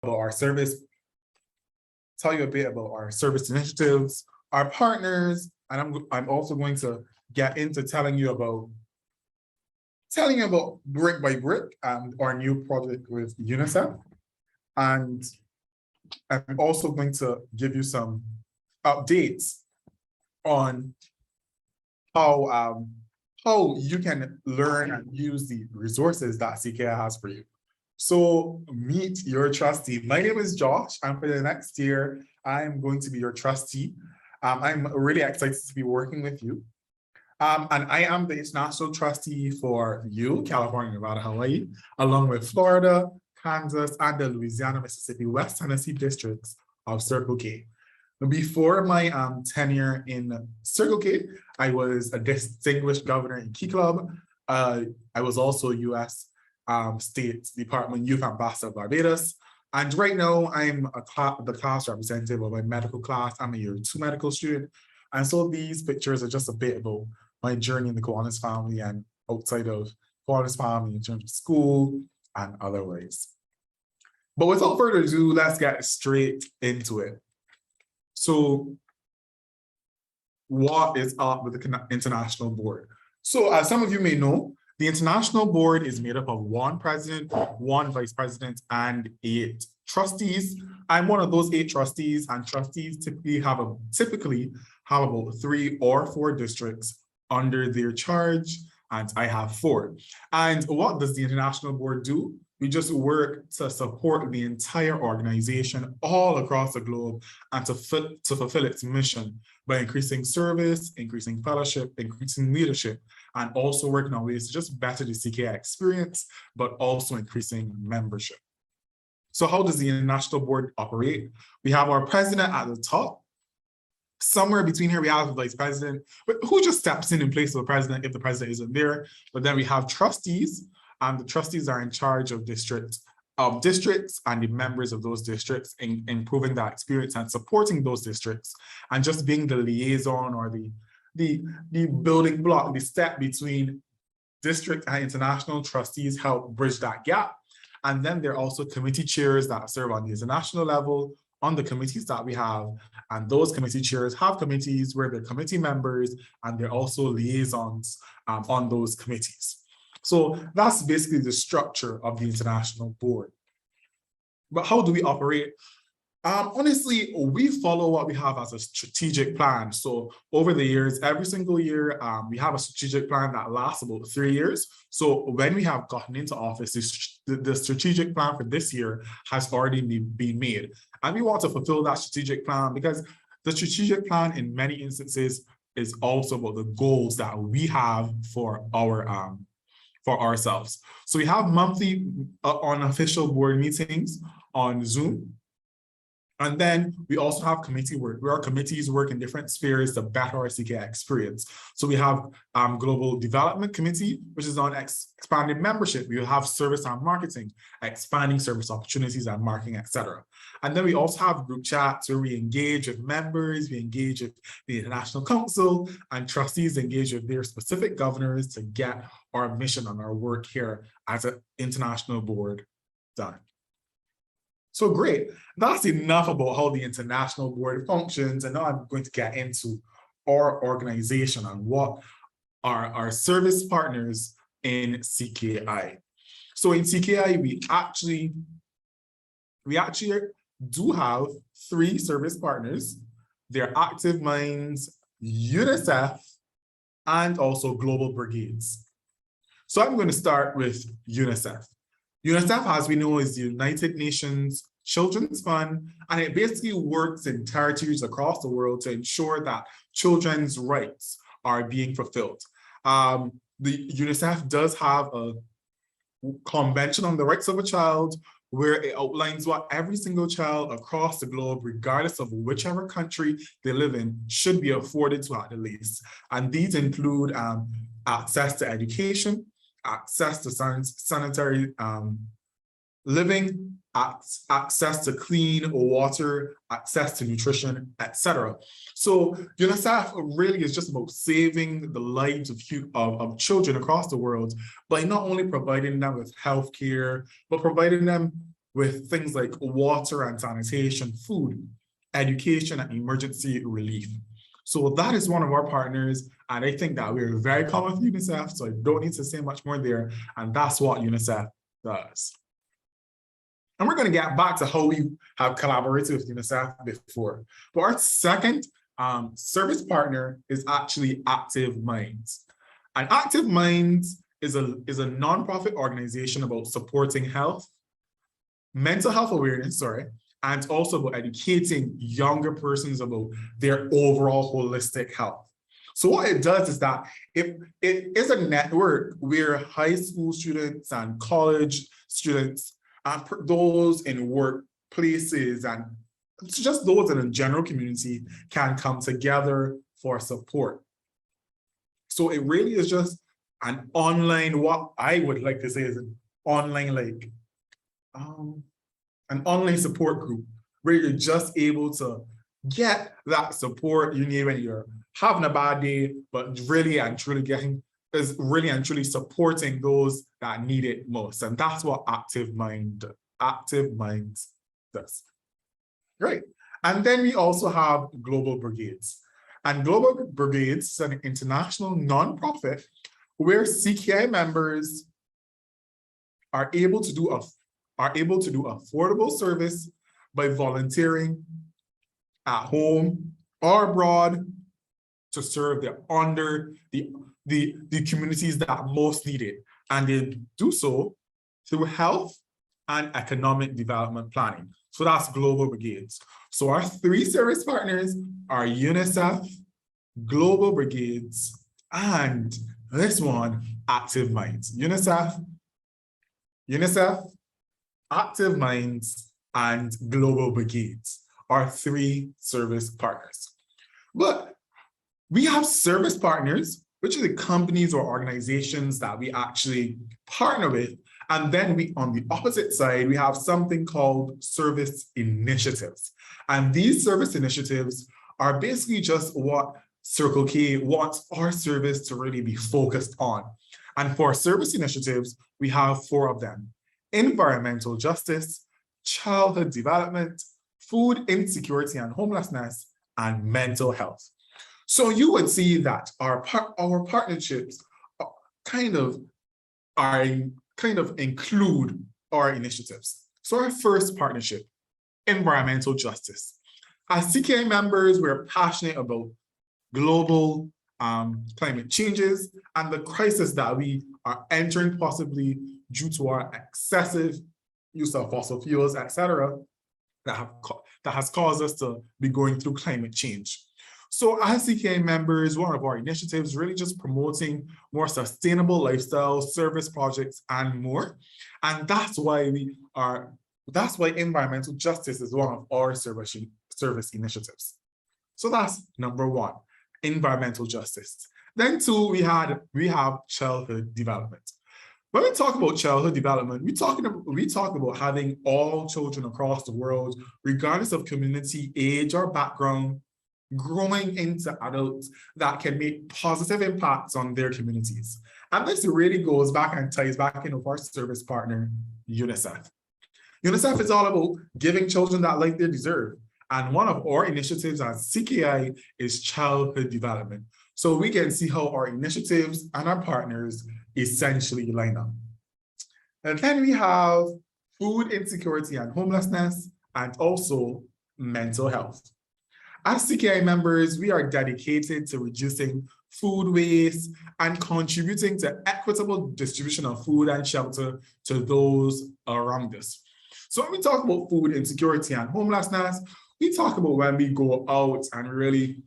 our service, tell you a bit about our service initiatives, our partners, and I'm also going to get into telling you about brick by brick our new project with UNICEF. And I'm also going to give you some updates on how you can learn and use the resources that CKI has for you. So meet your trustee. My name is Josh, and for the next year, I'm going to be your trustee. I'm really excited to be working with you. And I am the international trustee for you, California, Nevada, Hawaii, along with Florida, Kansas, and the Louisiana, Mississippi, West Tennessee districts of Circle K. Before my tenure in Circle K, I was a distinguished governor in Key Club. I was also U.S. State Department Youth Ambassador of Barbados. And right now, I'm the class representative of my medical class. I'm a year 2 medical student. And so these pictures are just a bit about my journey in the Kiwanis family and outside of Kiwanis family in terms of school and other ways. But without further ado, let's get straight into it. So what is up with the International Board? So as some of you may know, the International Board is made up of 1 president, 1 vice president, and 8 trustees. I'm one of those 8 trustees, and trustees typically have about 3 or 4 districts under their charge, and I have 4. And what does the International Board do? We just work to support the entire organization all across the globe and to fulfill its mission by increasing service, increasing fellowship, increasing leadership, and also working on ways to just better the CKI experience, but also increasing membership. So how does the International Board operate? We have our president at the top. Somewhere between here, we have the vice president, but who just steps in place of the president if the president isn't there. But then we have trustees, and the trustees are in charge of districts and the members of those districts in improving that experience and supporting those districts, and just being the liaison or the building block, the step between district and international trustees help bridge that gap. And then there are also committee chairs that serve on the international level on the committees that we have. And those committee chairs have committees where they're committee members and they're also liaisons on those committees. So that's basically the structure of the International Board. But how do we operate? Honestly, we follow what we have as a strategic plan. So over the years, every single year, we have a strategic plan that lasts about 3 years. So when we have gotten into office, the strategic plan for this year has already been made. And we want to fulfill that strategic plan because the strategic plan in many instances is also about the goals that we have for ourselves. So we have monthly unofficial board meetings on Zoom. And then we also have committee work, where our committees work in different spheres to better our CKI experience. So we have Global Development Committee, which is on expanding membership. We have service and marketing, expanding service opportunities and marketing, etc. And then we also have group chats where we engage with members, we engage with the International Council, and trustees engage with their specific governors to get our mission and our work here as an international board done. So great, that's enough about how the International Board functions. And now I'm going to get into our organization and what are our service partners in CKI. So in CKI, we actually do have 3 service partners. They're Active Minds, UNICEF, and also Global Brigades. So I'm going to start with UNICEF. UNICEF, as we know, is the United Nations Children's Fund, and it basically works in territories across the world to ensure that children's rights are being fulfilled. The UNICEF does have a convention on the rights of a child where it outlines what every single child across the globe, regardless of whichever country they live in, should be afforded to at the least. And these include access to education, access to sanitary living, access to clean water, access to nutrition, etc. So UNICEF really is just about saving the lives of children across the world by not only providing them with healthcare, but providing them with things like water and sanitation, food, education, and emergency relief. So that is one of our partners, and I think that we're very common with UNICEF, so I don't need to say much more there, and that's what UNICEF does. And we're going to get back to how we have collaborated with UNICEF before. But our second service partner is actually Active Minds. And Active Minds is a nonprofit organization about supporting health, mental health awareness, and also about educating younger persons about their overall holistic health. So what it does is that it is a network where high school students and college students, those in workplaces, and just those in the general community can come together for support. So it really is just an online, what I would like to say is an online, like, an online support group where you're just able to get that support you need when you're having a bad day, but really and truly supporting those that need it most. And that's what Active Minds does. Great. And then we also have Global Brigades. And Global Brigades is an international nonprofit where CKI members are able to do affordable service by volunteering at home or abroad to serve the communities that most need it. And they do so through health and economic development planning. So that's Global Brigades. So our three service partners are UNICEF, Global Brigades, and this one, Active Minds. UNICEF, Active Minds, and Global Brigades are three service partners. But we have service partners, which are the companies or organizations that we actually partner with. And then on the opposite side, we have something called service initiatives. And these service initiatives are basically just what Circle K wants our service to really be focused on. And for service initiatives, we have 4 of them: environmental justice, childhood development, food insecurity and homelessness, and mental health. So you would see that our partnerships kind of include our initiatives. So our first partnership, environmental justice. As CKI members, we're passionate about global climate changes and the crisis that we are entering, possibly due to our excessive use of fossil fuels, etc., that has caused us to be going through climate change. So as CKI members, one of our initiatives really just promoting more sustainable lifestyle, service projects, and more. And that's why environmental justice is one of our service initiatives. So that's number 1, environmental justice. Then 2, we have childhood development. When we talk about childhood development, we talk about having all children across the world, regardless of community, age, or background, growing into adults that can make positive impacts on their communities. And this really goes back and ties back into our service partner, UNICEF. UNICEF is all about giving children that life they deserve. And one of our initiatives as CKI is childhood development. So we can see how our initiatives and our partners essentially line up. And then we have food insecurity and homelessness, and also mental health. As CKI members, we are dedicated to reducing food waste and contributing to equitable distribution of food and shelter to those around us. So when we talk about food insecurity and homelessness, we talk about when we go out and really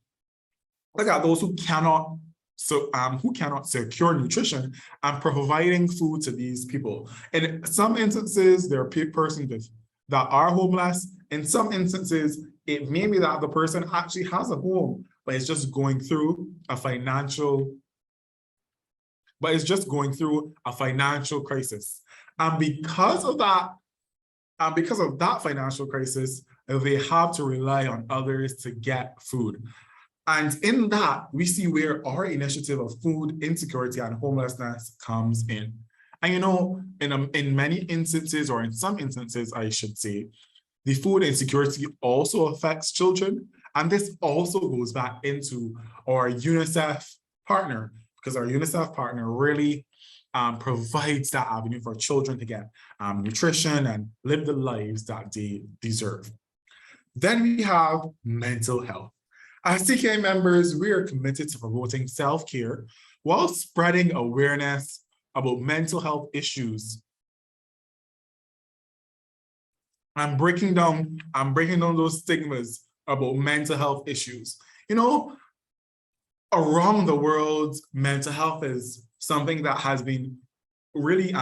look at those who cannot secure nutrition and providing food to these people. In some instances, there are persons that are homeless. In some instances, it may be that the person actually has a home, but it's just going through a financial crisis. And because of that financial crisis, they have to rely on others to get food. And in that, we see where our initiative of food insecurity and homelessness comes in. And in many instances, or in some instances, I should say, the food insecurity also affects children. And this also goes back into our UNICEF partner, because our UNICEF partner really provides that avenue for children to get nutrition and live the lives that they deserve. Then we have mental health. As CKI members, we are committed to promoting self-care while spreading awareness about mental health issues and breaking down those stigmas about mental health issues. Around the world, mental health is something that has been really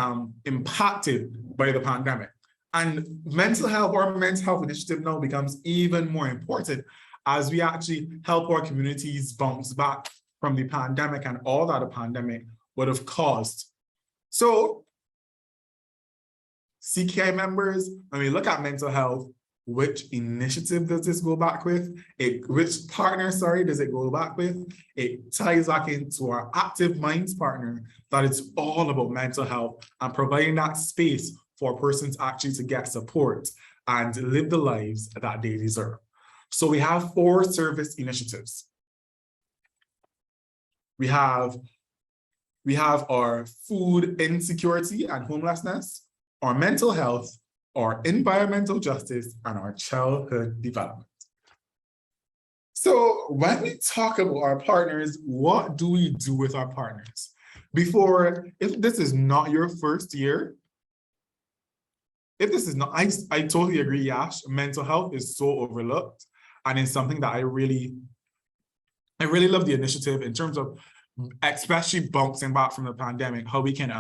impacted by the pandemic. And mental health initiative now becomes even more important as we actually help our communities bounce back from the pandemic and all that the pandemic would have caused. So CKI members, when we look at mental health, which initiative does this go back with? Which partner, does it go back with? It ties back into our Active Minds partner that it's all about mental health and providing that space for persons actually to get support and live the lives that they deserve. So we have 4 service initiatives. We have our food insecurity and homelessness, our mental health, our environmental justice, and our childhood development. So when we talk about our partners, what do we do with our partners? If this is not your first year, I totally agree, Yash, mental health is so overlooked, and it's something that I really love the initiative in terms of especially bouncing back from the pandemic, how we can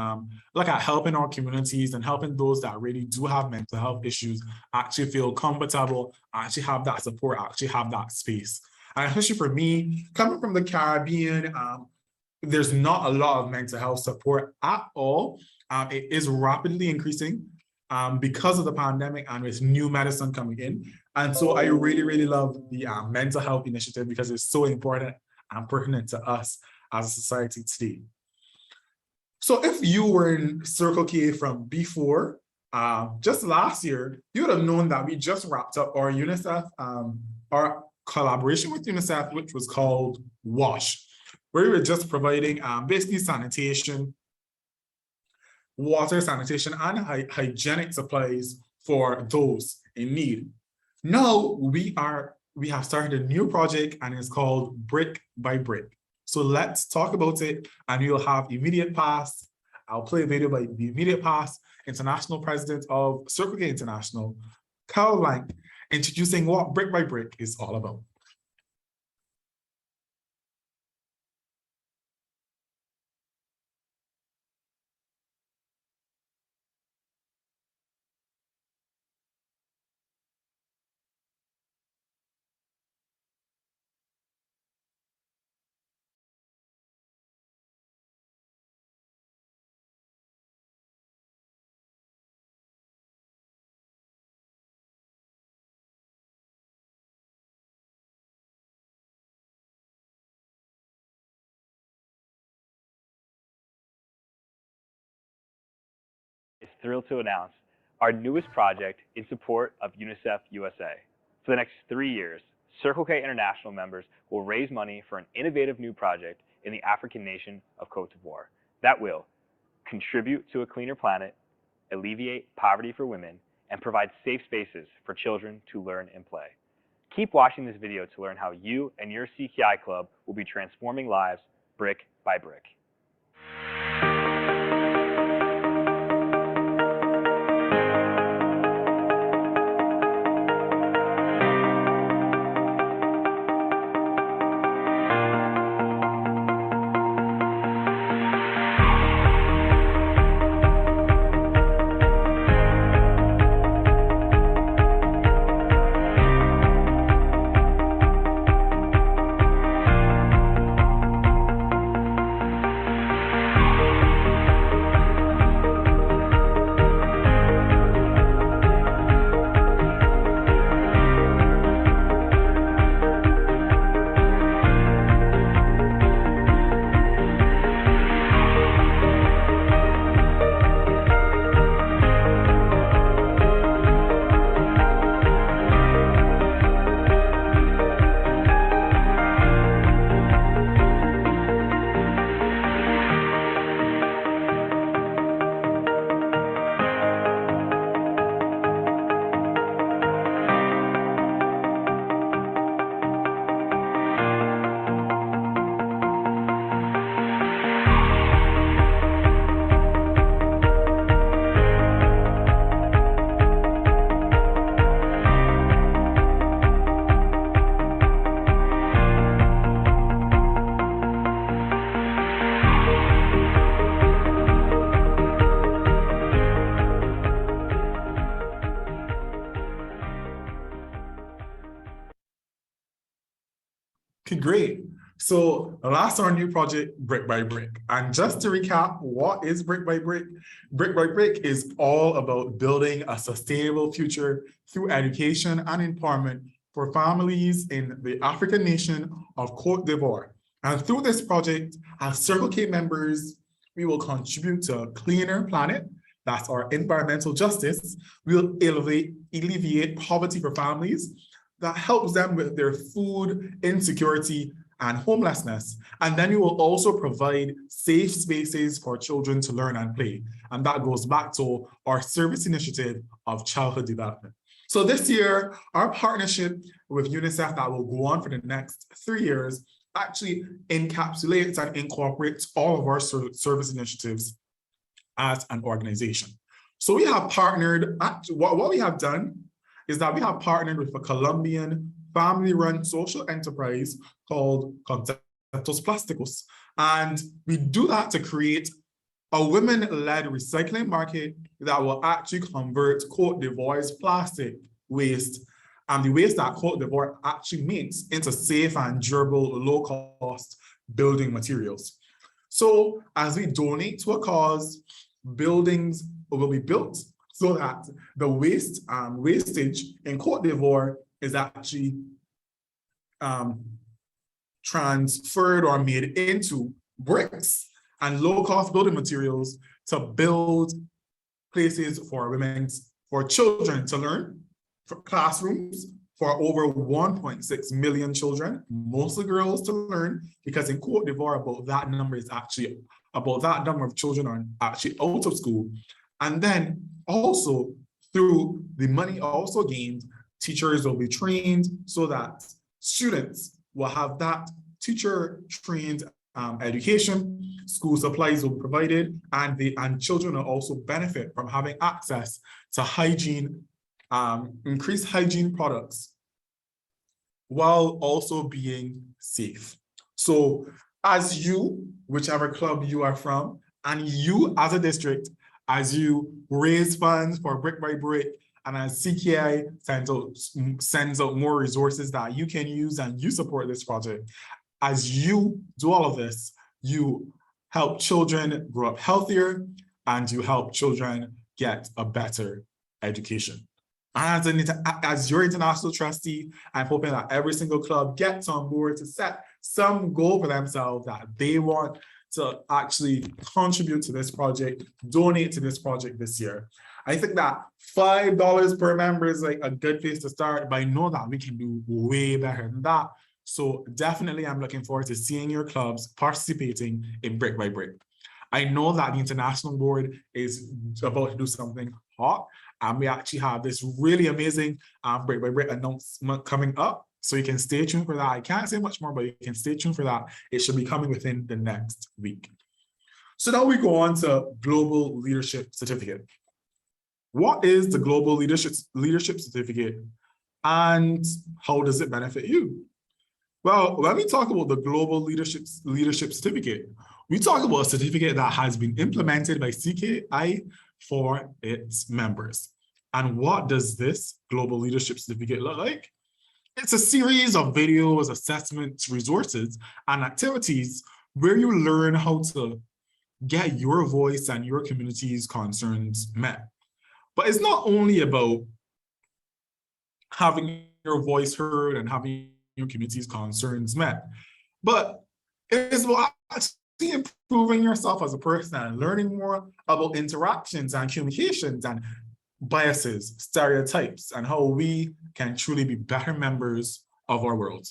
look at helping our communities and helping those that really do have mental health issues actually feel comfortable, actually have that support, actually have that space. And especially for me, coming from the Caribbean, there's not a lot of mental health support at all. It is rapidly increasing because of the pandemic and with new medicine coming in. And so I really love the mental health initiative because it's so important and pertinent to us as a society today. So if you were in Circle K from before, just last year, you would have known that we just wrapped up our UNICEF, our collaboration with UNICEF, which was called WASH, where we were just providing basically sanitation, water, sanitation, and hygienic supplies for those in need. Now we have started a new project and it's called Brick by Brick. So let's talk about it, and you'll have immediate pass. I'll play a video by the immediate pass international president of Circle K International, Cal-Nev-Ha, introducing what Brick by Brick is all about. Is thrilled to announce our newest project in support of UNICEF USA. For the next 3 years, Circle K International members will raise money for an innovative new project in the African nation of Côte d'Ivoire that will contribute to a cleaner planet, alleviate poverty for women, and provide safe spaces for children to learn and play. Keep watching this video to learn how you and your CKI club will be transforming lives brick by brick. Okay, great. So that's our new project, Brick by Brick. And just to recap, what is Brick by Brick? Brick by Brick is all about building a sustainable future through education and empowerment for families in the African nation of Cote d'Ivoire. And through this project, as Circle K members, we will contribute to a cleaner planet. That's our environmental justice. We'll alleviate poverty for families. That helps them with their food insecurity and homelessness. And then we will also provide safe spaces for children to learn and play. And that goes back to our service initiative of childhood development. So this year, our partnership with UNICEF that will go on for the next 3 years actually encapsulates and incorporates all of our service initiatives as an organization. So we have partnered, what we have done is that we have partnered with a Colombian family-run social enterprise called Conceptos Plásticos. And we do that to create a women-led recycling market that will actually convert Cote d'Ivoire's plastic waste and the waste that Cote d'Ivoire actually makes into safe and durable, low-cost building materials. So as we donate to a cause, buildings will be built so that the wastage in Cote d'Ivoire is actually transferred or made into bricks and low-cost building materials to build places for for children to learn, for classrooms for over 1.6 million children, mostly girls, to learn, because in Cote d'Ivoire, about that number of children are actually out of school. And then also through the money also gained, teachers will be trained so that students will have that teacher-trained education, school supplies will be provided, and children will also benefit from having access to hygiene, increased hygiene products, while also being safe. So as you, whichever club you are from, and you as a district, as you raise funds for Brick by Brick, and as CKI sends out more resources that you can use and you support this project, as you do all of this, you help children grow up healthier and you help children get a better education. As your international trustee, I'm hoping that every single club gets on board to set some goal for themselves that they want to actually contribute to this project, donate to this project this year. I think that $5 per member is like a good place to start, but I know that we can do way better than that. So definitely I'm looking forward to seeing your clubs participating in Brick by Brick. I know that the international board is about to do something hot, and we actually have this really amazing Brick by Brick announcement coming up. So you can stay tuned for that. I can't say much more, but you can stay tuned for that. It should be coming within the next week. So now we go on to Global Leadership Certificate. What is the Global Leadership Certificate and how does it benefit you? Well, when we talk about the Global Leadership Certificate, we talk about a certificate that has been implemented by CKI for its members. And what does this Global Leadership Certificate look like? It's a series of videos, assessments, resources, and activities where you learn how to get your voice and your community's concerns met. But it's not only about having your voice heard and having your community's concerns met, but it's about actually improving yourself as a person and learning more about interactions and communications and biases, stereotypes, and how we can truly be better members of our world.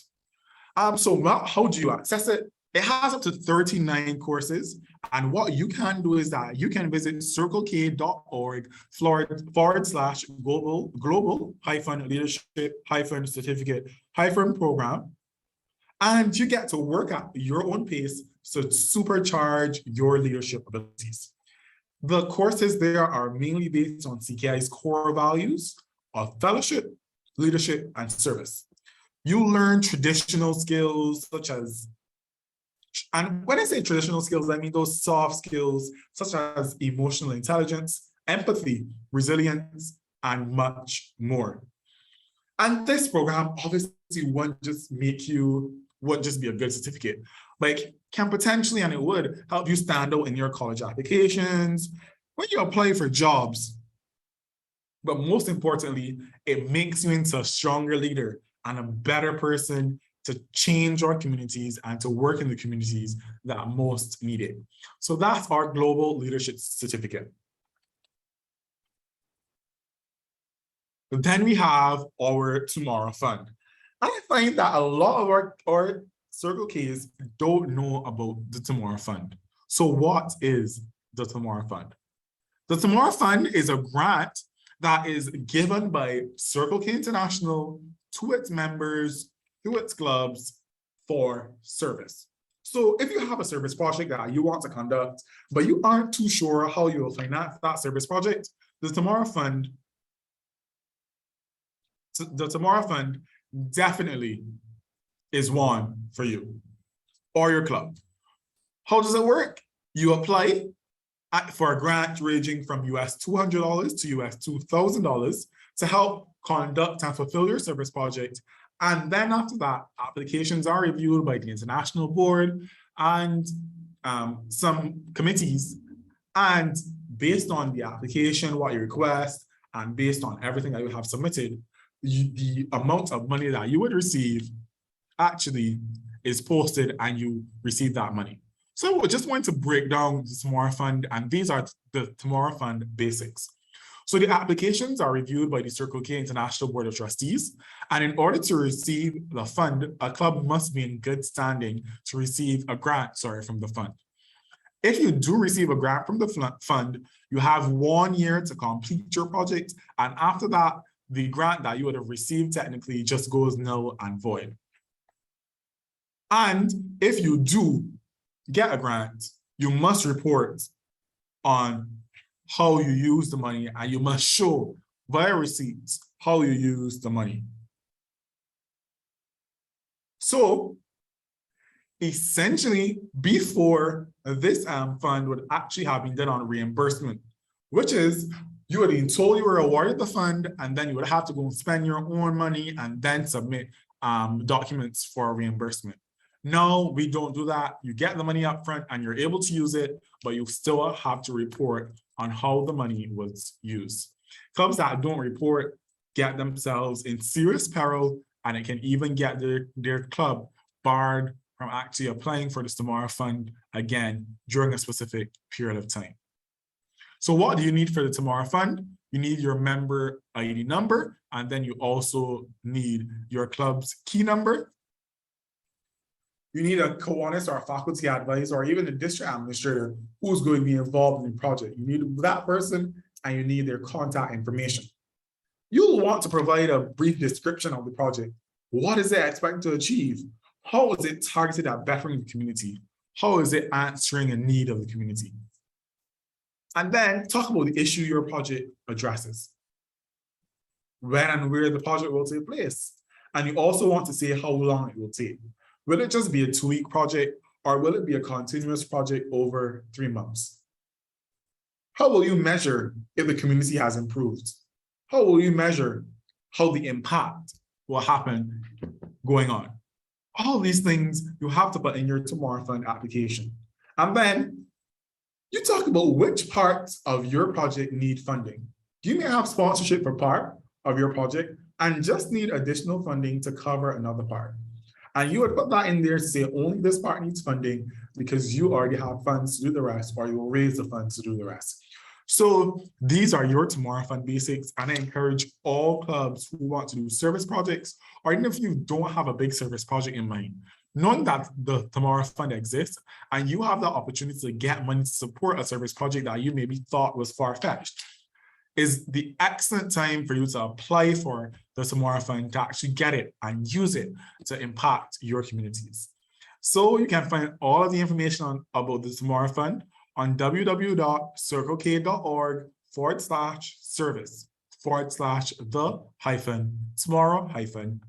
So how do you access it? It has up to 39 courses. And what you can do is that you can visit circlek.org/global-leadership-certificate-program. And you get to work at your own pace to supercharge your leadership abilities. The courses there are mainly based on CKI's core values of fellowship, leadership, and service. You learn traditional skills such as, and when I say traditional skills, I mean those soft skills such as emotional intelligence, empathy, resilience, and much more. And this program obviously won't just make you wouldn't just be a good certificate, but it can potentially, and it would help you stand out in your college applications, when you apply for jobs. But most importantly, it makes you into a stronger leader and a better person to change our communities and to work in the communities that most need it. So that's our Global Leadership Certificate. Then we have our Tomorrow Fund. I find that a lot of our Circle Ks don't know about the Tomorrow Fund. So what is the Tomorrow Fund? The Tomorrow Fund is a grant that is given by Circle K International to its members, to its clubs for service. So if you have a service project that you want to conduct, but you aren't too sure how you will finance that service project, the Tomorrow Fund definitely is one for you or your club. How does it work? You apply for a grant ranging from US $200 to US $2,000 to help conduct and fulfill your service project. And then after that, applications are reviewed by the International Board and some committees. And based on the application, what you request, and based on everything that you have submitted, the amount of money that you would receive actually is posted and you receive that money. So we're just going to break down the Tomorrow Fund, and these are the Tomorrow Fund basics. So the applications are reviewed by the Circle K International Board of Trustees, and in order to receive the fund, a club must be in good standing to receive a grant, from the fund. If you do receive a grant from the fund, you have 1 year to complete your project, and after that, the grant that you would have received technically just goes null and void. And if you do get a grant, you must report on how you use the money, and you must show via receipts how you use the money. So essentially, before this fund would actually have been done on reimbursement, which is you would have been told you were awarded the fund, and then you would have to go and spend your own money and then submit documents for reimbursement. No, we don't do that. You get the money up front and you're able to use it, but you still have to report on how the money was used. Clubs that don't report get themselves in serious peril, and it can even get their club barred from actually applying for the Tomorrow Fund again during a specific period of time. So what do you need for the Tomorrow Fund? You need your member ID number, and then you also need your club's key number. You need a Kiwanis or a faculty advisor or even a district administrator who's going to be involved in the project. You need that person and you need their contact information. You'll want to provide a brief description of the project. What is it expected to achieve? How is it targeted at bettering the community? How is it answering a need of the community? And then talk about the issue your project addresses. When and where the project will take place. And you also want to say how long it will take. Will it just be a 2-week project, or will it be a continuous project over 3 months? How will you measure if the community has improved? How will you measure how the impact will happen going on? All these things you have to put in your Tomorrow Fund application. And then you talk about which parts of your project need funding. You may have sponsorship for part of your project and just need additional funding to cover another part. And you would put that in there to say only this part needs funding because you already have funds to do the rest, or you will raise the funds to do the rest. So these are your Tomorrow Fund basics, and I encourage all clubs who want to do service projects, or even if you don't have a big service project in mind, knowing that the Tomorrow Fund exists and you have the opportunity to get money to support a service project that you maybe thought was far-fetched, is the excellent time for you to apply for the Tomorrow Fund to actually get it and use it to impact your communities. So you can find all of the information about the Tomorrow Fund on www.circlek.org/service/the-tomorrow-fund.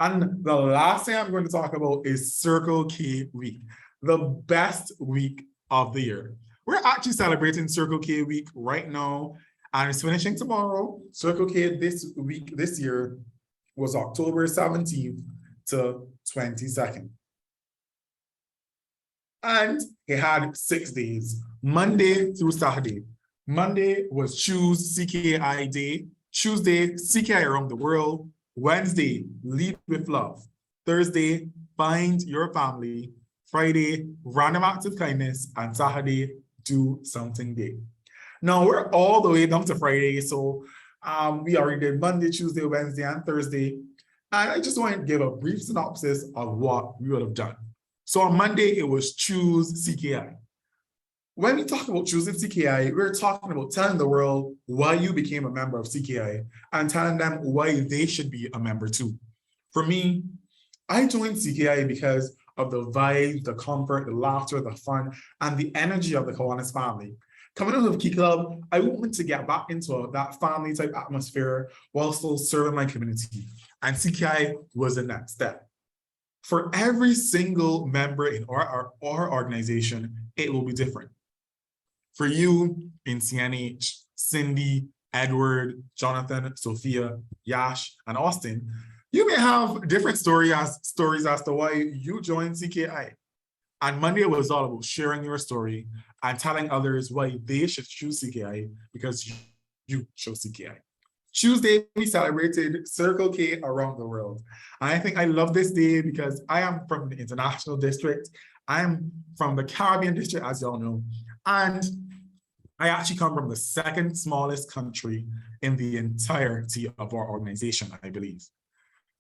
And the last thing I'm going to talk about is Circle K Week, the best week of the year. We're actually celebrating Circle K Week right now, and it's finishing tomorrow. Circle K this week, this year, was October 17th to 22nd. And it had 6 days, Monday through Saturday. Monday was Choose CKI Day. Tuesday, CKI Around the World. Wednesday, Lead with Love. Thursday, Find Your Family. Friday, Random Acts of Kindness. And Saturday, Do Something Day. Now we're all the way down to Friday, so we already did Monday, Tuesday, Wednesday, and Thursday. And I just want to give a brief synopsis of what we would have done. So on Monday, it was Choose CKI. When we talk about choosing CKI, we're talking about telling the world why you became a member of CKI and telling them why they should be a member too. For me, I joined CKI because of the vibe, the comfort, the laughter, the fun, and the energy of the Kiwanis family. Coming out of Key Club, I wanted to get back into that family type atmosphere while still serving my community. And CKI was the next step. For every single member in our organization, it will be different. For you in CNH, Cindy, Edward, Jonathan, Sophia, Yash, and Austin, you may have different stories as to why you joined CKI. And Monday was all about sharing your story and telling others why they should choose CKI because you chose CKI. Tuesday, we celebrated Circle K around the world. And I think I love this day because I am from the International District. I am from the Caribbean District, as y'all know. And I actually come from the second smallest country in the entirety of our organization, I believe.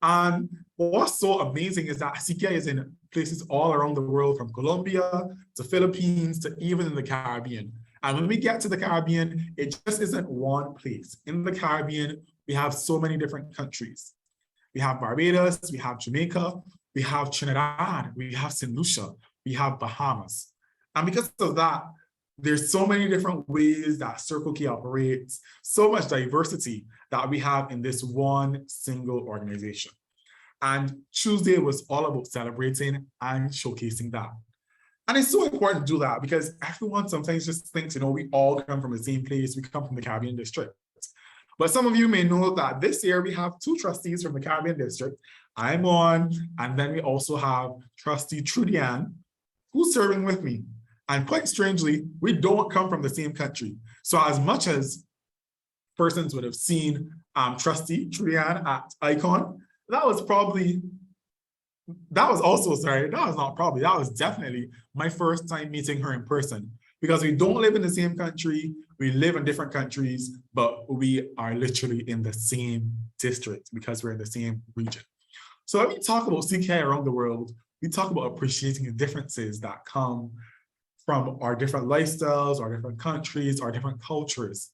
And what's so amazing is that CKI is in places all around the world, from Colombia to Philippines to even in the Caribbean. And when we get to the Caribbean, it just isn't one place. In the Caribbean, we have so many different countries. We have Barbados, we have Jamaica, we have Trinidad, we have St. Lucia, we have Bahamas. And because of that, there's so many different ways that Circle K operates, so much diversity that we have in this one single organization. And Tuesday was all about celebrating and showcasing that. And it's so important to do that because everyone sometimes just thinks, we all come from the same place, we come from the Caribbean District. But some of you may know that this year we have 2 trustees from the Caribbean District. I'm one, and then we also have Trustee Trudian, who's serving with me. And quite strangely, we don't come from the same country. So as much as persons would have seen Trustee Trudian at Icon, that was definitely my first time meeting her in person, because we don't live in the same country, we live in different countries, but we are literally in the same district because we're in the same region. So when we talk about CKI around the world, we talk about appreciating the differences that come from our different lifestyles, our different countries, our different cultures,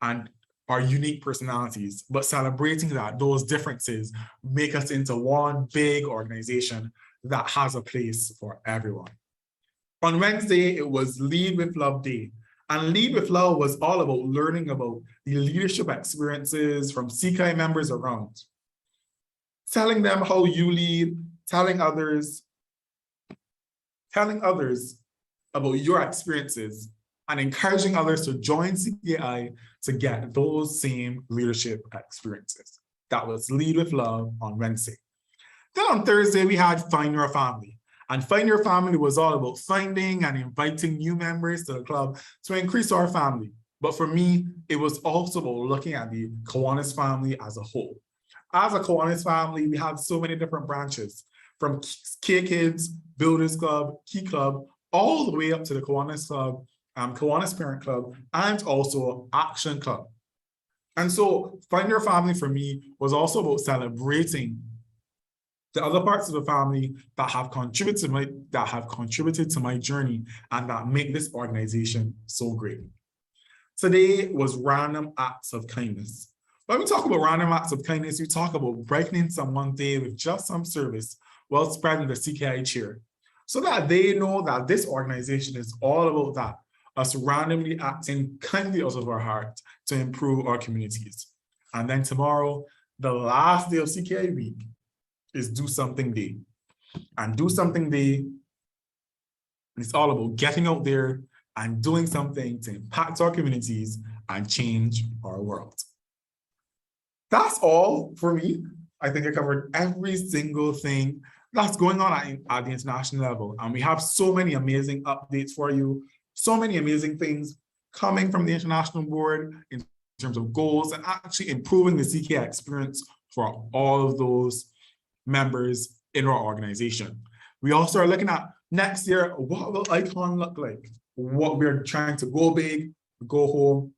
and our unique personalities, but celebrating that those differences make us into one big organization that has a place for everyone. On Wednesday, it was Lead with Love Day. And Lead with Love was all about learning about the leadership experiences from CKI members around. Telling them how you lead, telling others about your experiences, and encouraging others to join CKI to get those same leadership experiences. That was Lead with Love on Wednesday. Then on Thursday, we had Find Your Family. And Find Your Family was all about finding and inviting new members to the club to increase our family. But for me, it was also about looking at the Kiwanis family as a whole. As a Kiwanis family, we have so many different branches, from K-Kids, Builders Club, Key Club, all the way up to the Kiwanis Club, Kiwanis Parent Club, and also Action Club. And so Find Your Family for me was also about celebrating the other parts of the family that have contributed to my journey and that make this organization so great. Today was Random Acts of Kindness. When we talk about random acts of kindness, we talk about brightening someone's day with just some service while spreading the CKI cheer, so that they know that this organization is all about that, us randomly acting kindly out of our heart to improve our communities. And then tomorrow, the last day of CKI week, is Do Something Day. And Do Something Day is all about getting out there and doing something to impact our communities and change our world. That's all for me. I think I covered every single thing that's going on at the international level. And we have so many amazing updates for you, so many amazing things coming from the international board in terms of goals and actually improving the CKI experience for all of those members in our organization. We also are looking at next year, what will Icon look like? What we're trying to go big, go home,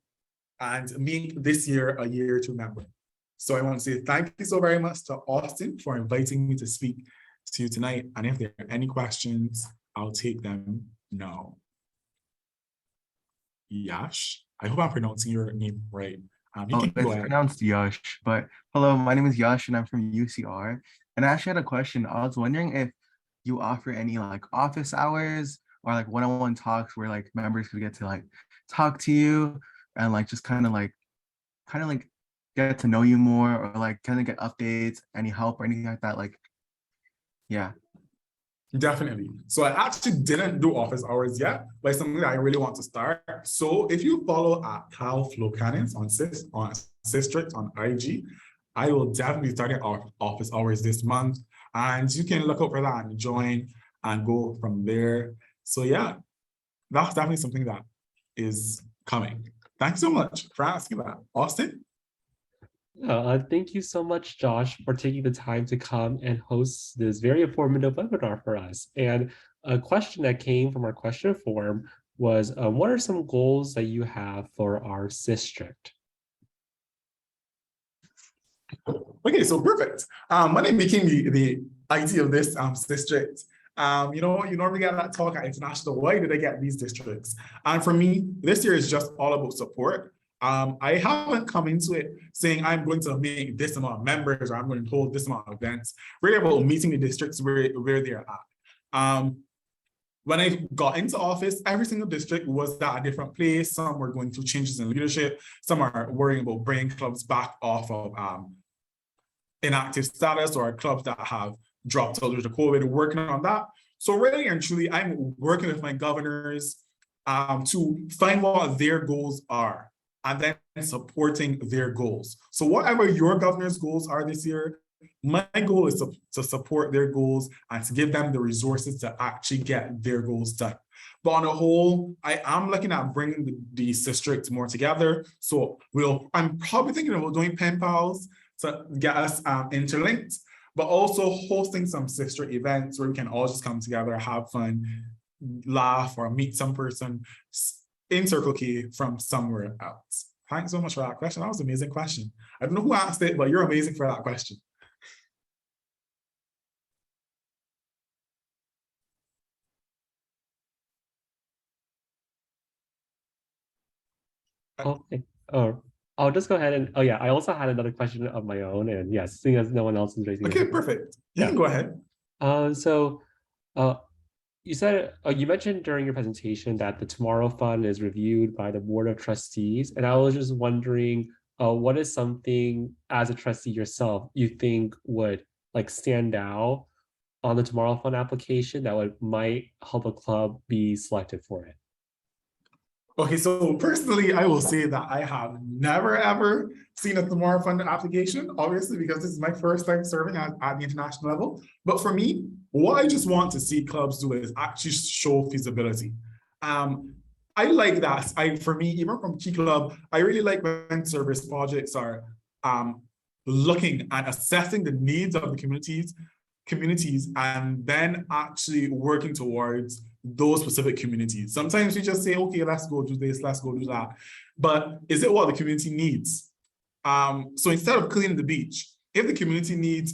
and make this year a year to remember. So I want to say thank you so very much to Austin for inviting me to speak to you tonight. And if there are any questions, I'll take them now. Yash, I hope I'm pronouncing your name right. You can go It's ahead. pronounced Yash, but hello, my name is Yash and I'm from UCR. And I actually had a question. I was wondering if you offer any like office hours or like one-on-one talks where like members could get to like talk to you and like just kind of like get to know you more or like kind of get updates, any help or anything like that. Like, yeah. Definitely. So I actually didn't do office hours yet, but it's something that I really want to start. So if you follow at Cal-Nev-Ha on Sistrict on IG, I will definitely start our office hours this month. And you can look out for that and join and go from there. So yeah, that's definitely something that is coming. Thanks so much for asking that. Austin? Thank you so much, Josh, for taking the time to come and host this very informative webinar for us. And a question that came from our question form was, what are some goals that you have for our district? Okay, so perfect. When I became the IT of this district, you normally get that talk at international, why did I get these districts? And for me, this year is just all about support. I haven't come into it saying I'm going to make this amount of members or I'm going to hold this amount of events. Really about meeting the districts where they're at. When I got into office, every single district was at a different place. Some were going through changes in leadership. Some are worrying about bringing clubs back off of inactive status or clubs that have dropped out due to COVID, working on that. So really and truly, I'm working with my governors to find what their goals are and then supporting their goals. So whatever your governor's goals are this year, my goal is to support their goals and to give them the resources to actually get their goals done. But on a whole, I am looking at bringing the districts more together. So I'm probably thinking about doing pen pals to get us interlinked, but also hosting some sister events where we can all just come together, have fun, laugh, or meet some person in Circle K from somewhere else. Thanks so much for that question. That was an amazing question. I don't know who asked it, but you're amazing for that question. Okay. I'll just go ahead and, oh yeah, I also had another question of my own, and yes, seeing as no one else is raising Okay, their hand. perfect. You can go ahead. You said, you mentioned during your presentation that the Tomorrow Fund is reviewed by the Board of Trustees, and I was just wondering, what is something as a trustee yourself you think would like stand out on the Tomorrow Fund application that might help a club be selected for it? Okay, so personally, I will say that I have never ever seen a Tomorrow Fund application, obviously, because this is my first time serving at the international level. But for me, what I just want to see clubs do is actually show feasibility. I like that. For me, even from Key Club, I really like when service projects are looking and assessing the needs of the communities and then actually working towards those specific communities. Sometimes we just say, okay, let's go do this, let's go do that. But is it what the community needs? So instead of cleaning the beach, if the community needs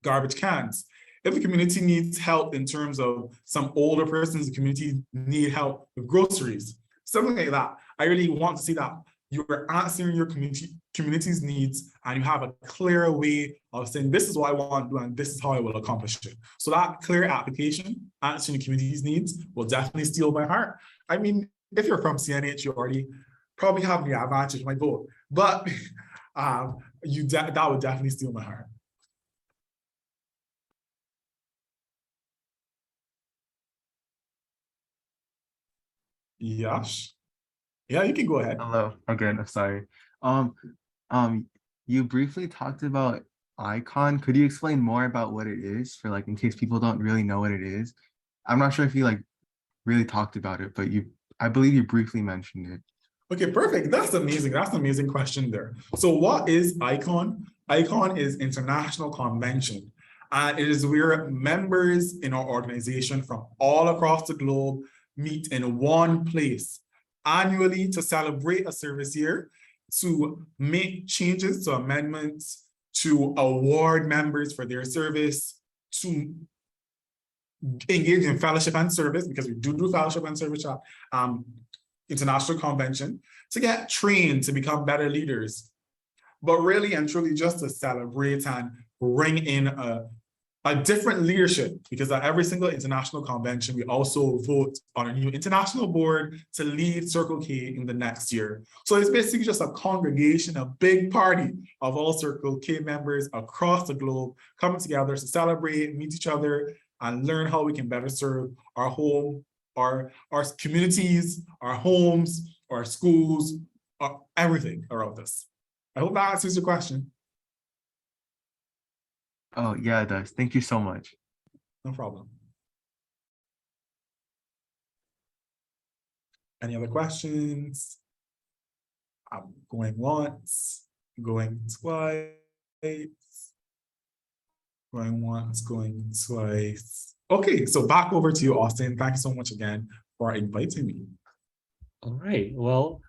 garbage cans, if the community needs help in terms of some older persons, the community need help with groceries, something like that. I really want to see that you're answering your community's needs and you have a clear way of saying, this is what I want to do and this is how I will accomplish it. So that clear application, answering the community's needs, will definitely steal my heart. I mean, if you're from CNH, you already probably have the advantage of my vote, but that would definitely steal my heart. Yash? Yeah, you can go ahead. Hello again. I'm sorry. You briefly talked about icon. Could you explain more about what it is for like in case people don't really know what it is? I'm not sure if you like really talked about it, but I believe you briefly mentioned it. Okay, perfect. That's amazing. That's an amazing question there. So what is ICON? ICON is International Convention. And it is where members in our organization from all across the globe meet in one place annually to celebrate a service year, to make changes to amendments, to award members for their service, to engage in fellowship and service, because we do fellowship and service at international convention, to get trained to become better leaders, but really and truly just to celebrate and bring in a different leadership, because at every single international convention, we also vote on a new international board to lead Circle K in the next year. So it's basically just a congregation, a big party of all Circle K members across the globe coming together to celebrate, meet each other, and learn how we can better serve our home, our communities, our homes, our schools, everything around us. I hope that answers your question. Oh, yeah, it does. Thank you so much. No problem. Any other questions? I'm going once, going twice, going once, going twice. Okay, so back over to you, Austin. Thank you so much again for inviting me. All right. Well,